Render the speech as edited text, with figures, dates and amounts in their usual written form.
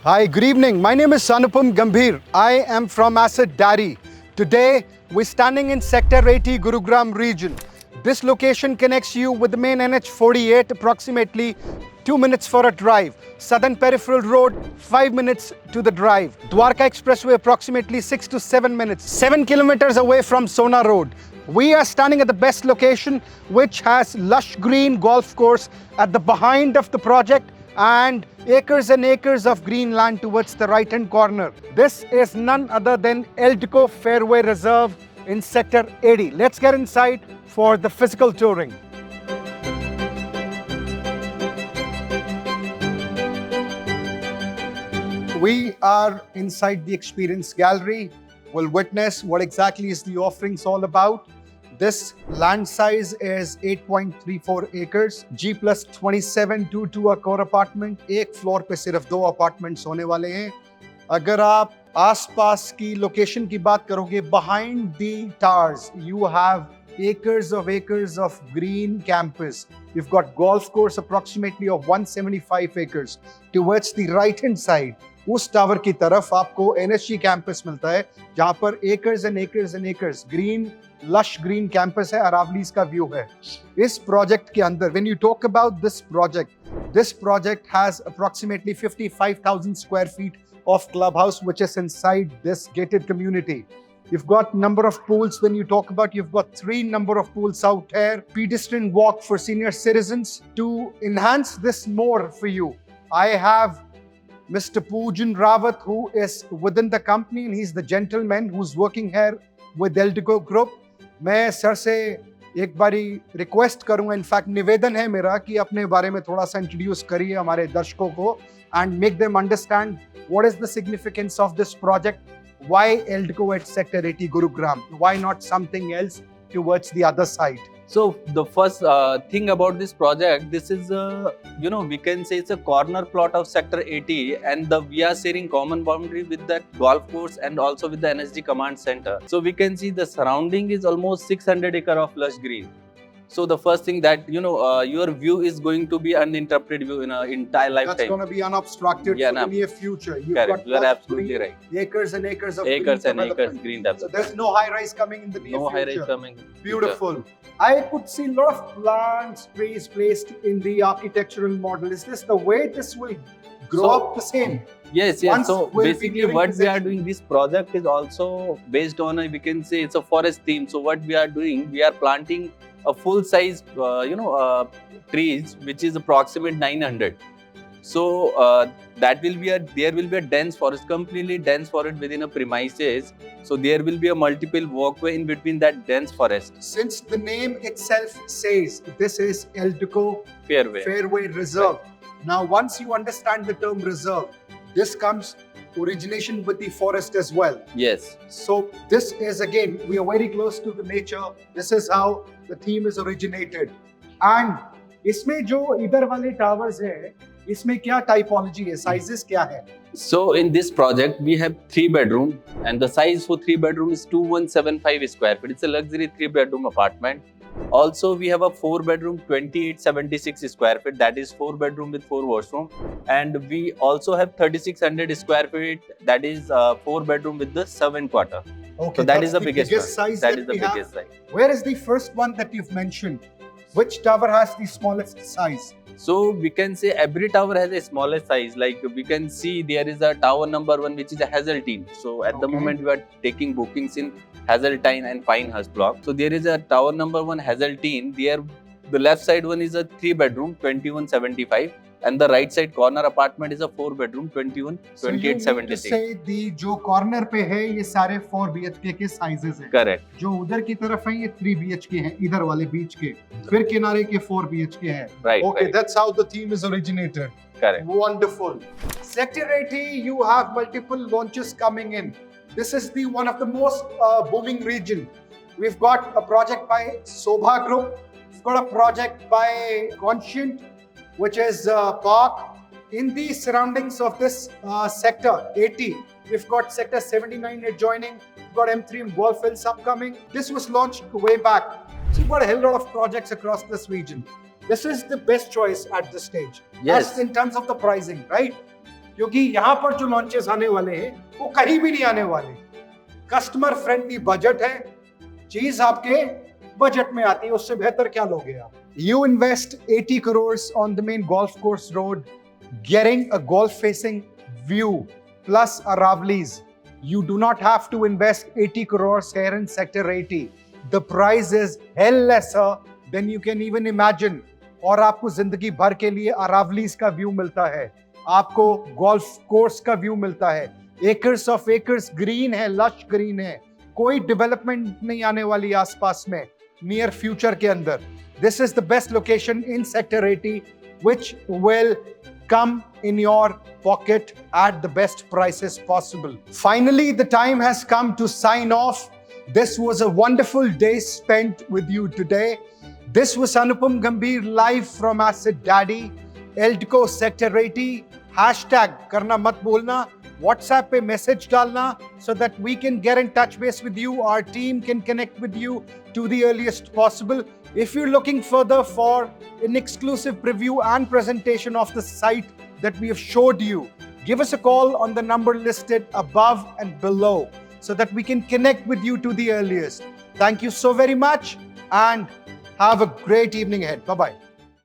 Hi, good evening. My name is Sanupam Gambhir. I am from Asset Dari. Today, we're standing in Sector 80, Gurugram region. This location connects you with the main NH48, approximately 2 minutes for a drive. Southern Peripheral Road, 5 minutes to the drive. Dwarka Expressway, approximately 6 to 7 minutes. 7 kilometers away from Sona Road. We are standing at the best location, which has lush green golf course at the behind of the project and acres and acres of green land towards the right hand corner. This is none other than Eldico Fairway Reserve in Sector 80. Let's get inside for the physical touring. We are inside the Experience Gallery. We'll witness what exactly is the offerings all about. This land size is 8.34 acres, G plus 27 2 a core apartment. एक floor पे सिर्फ 2 apartments होने वाले हैं. अगर आप आसपास की लोकेशन की बात करोगे, behind the towers you have acres of green campus. You've got golf course approximately of 175 acres. Towards the right hand side, उस टावर की तरफ आपको NSG कैंपस मिलता है, जहां पर acres green lush green campus है. अरावलीज का व्यू है. इस प्रोजेक्ट के अंदर, when you talk about this project has approximately 55,000 square feet of clubhouse, which is inside this gated community. You've got number of pools. When you talk about, you've got 3 number of pools out here. Pedestrian walk for senior citizens. To enhance this more for you, I have Mr. Poojan Rawat, who is within the company, and he's the gentleman who's working here with Eldico Group. मैं sir से एक बारी request करूंगा, in fact निवेदन है मेरा कि अपने बारे में थोड़ा सा इंट्रोड्यूस करिए हमारे दर्शकों को and make them understand what is the significance of this project. Why Eldico at Sector 80 Gurugram? Why not something else towards the other side? So the first thing about this project, this is we can say it's a corner plot of Sector 80, and we are sharing common boundary with that golf course and also with the NSG command center. So we can see the surrounding is almost 600 acre of lush green. So the first thing that your view is going to be uninterrupted view in an entire lifetime. That's going to be unobstructed for the near future. Correct. You are absolutely right. Acres and acres of green development. Green development. So there's no high rise coming in the near future. No high rise coming. Beautiful. I could see a lot of plants, trees placed in the architectural model. Is this the way this will grow up the same? Yes. So basically what we are doing, this project is also based on we can say it's a forest theme. So what we are doing, we are planting a full size trees which is approximate 900. So there will be a dense forest, completely dense forest within a premises. So there will be a multiple walkway in between that dense forest. Since the name itself says this is Eldico Fairway Reserve. Right. Now once you understand the term reserve, this comes origination with the forest as well. Yes. So this is, again, we are very close to the nature. This is how the theme is originated. And इसमें जो इधर वाले towers है, इसमें क्या typology है, sizes क्या है? So in this project we have 3 bedroom, and the size for 3 bedroom is 2175 square feet. It's a luxury 3 bedroom apartment. Also we have a 4 bedroom 2876 square feet, that is 4 bedroom with 4 washroom, and we also have 3600 square feet, that is 4 bedroom with the servant quarter. Okay, so that is the biggest size. That is the biggest size. Where is the first one that you've mentioned? Which tower has the smallest size? So we can say every tower has a smallest size. Like we can see there is a tower number 1 which is a Hazeltine. So at the moment we are taking bookings in Hazeltine and Pinehurst block. So there is a tower number 1 Hazeltine. There the left side one is a 3 bedroom 2175, and the right side corner apartment is a 4 bedroom 2876. So you mean to say the जो corner पे है ये सारे 4 BHK के sizes हैं. Correct. जो उधर की तरफ है ये 3 BHK हैं, इधर वाले बीच के, फिर किनारे के 4 BHK हैं. Right. Okay, right. That's how the theme is originated. Correct. Wonderful. Sector 80, you have multiple launches coming in. This is one of the most booming region. We've got a project by Sobha Group. We've got a project by Conscient, which is Park. In the surroundings of this Sector 80, we've got Sector 79 adjoining. We've got M3 and Golf Hills upcoming. This was launched way back. So you've got a hell lot of projects across this region. This is the best choice at this stage. Yes. That's in terms of the pricing, right? क्योंकि यहाँ पर जो launches आने वाले हैं वो कहीं भी नहीं आने वाले। कस्टमर फ्रेंडली बजट है, चीज आपके बजट में आती है, उससे बेहतर क्या लोगे आप? You invest 80 crores on the main golf course road, getting a golf facing view plus Aravali's. You do not have to invest 80 crores here in Sector 80. The price is hell lesser than you can even imagine. और आपको जिंदगी भर के लिए Aravali's का view मिलता है, आपको गोल्फ कोर्स का व्यू मिलता है, एकर्स ऑफ एकर्स ग्रीन है, लश ग्रीन है, कोई डेवलपमेंट नहीं आने वाली आसपास में नियर फ्यूचर के अंदर। This is the best location in Sector 80, which will come in your pocket at the best prices possible. Finally, the time has come to sign off. This was a wonderful day spent with you today. This was Anupam Gambhir live from Acid Daddy, Eldco Sector 80. Hashtag karna mat bolna. WhatsApp पे message डालना so that we can get in touch base with you. Our team can connect with you to the earliest possible. If you're looking further for an exclusive preview and presentation of the site that we have showed you, give us a call on the number listed above and below so that we can connect with you to the earliest. Thank you so very much and have a great evening ahead. Bye-bye.